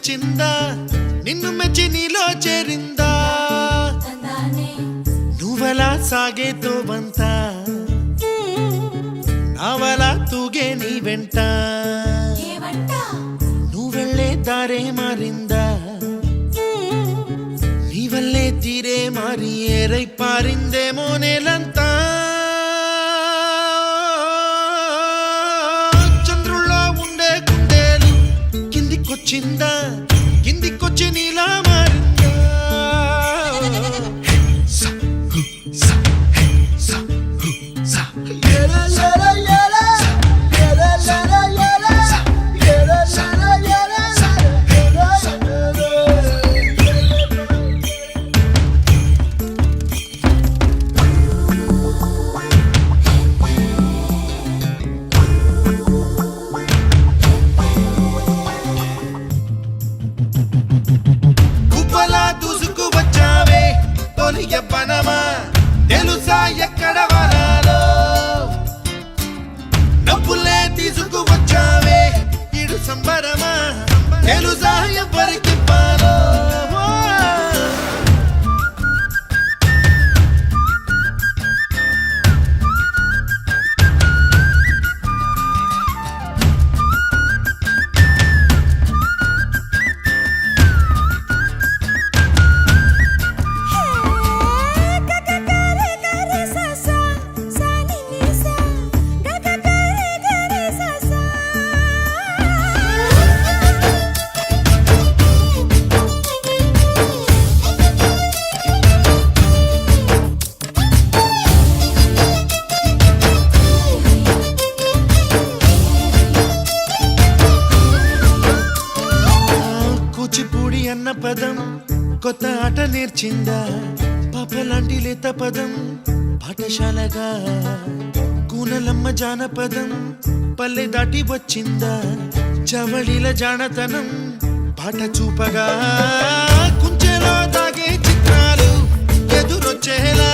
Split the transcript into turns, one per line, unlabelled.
తెచ్చిందా నిన్ను మెచ్చి నీలో చేరిందా నువ్వలా సాగేతో బంత నావలా తూగే నీ వెంట నువ్వెళ్ళే దారే మారిందా నీ వల్లే తీరే మారి ఏరై పారిందేమో నేలంతా చంద్రుల్లో ఉండే గుండెలు కిందికొచ్చిందా కిందికొచ్చి నీలా మారిందా పనమా తెలుసా ఎక్కడ వరాలో డబ్బులే తీసుకువచ్చావే ఇడు సంబరమా తెలుసా ఎవరికి పాలో కూచిపూడి అన్న పదం కొత్త ఆట నేర్చిందా పాపలాంటి లేత పదం పాఠశాలగా కూనలమ్మ జానపదం పల్లె దాటి వచ్చిందా చవళిల జానతనం పాట చూపగా కుంచెలో దాగే చిత్రాలు ఎదురొచ్చేలా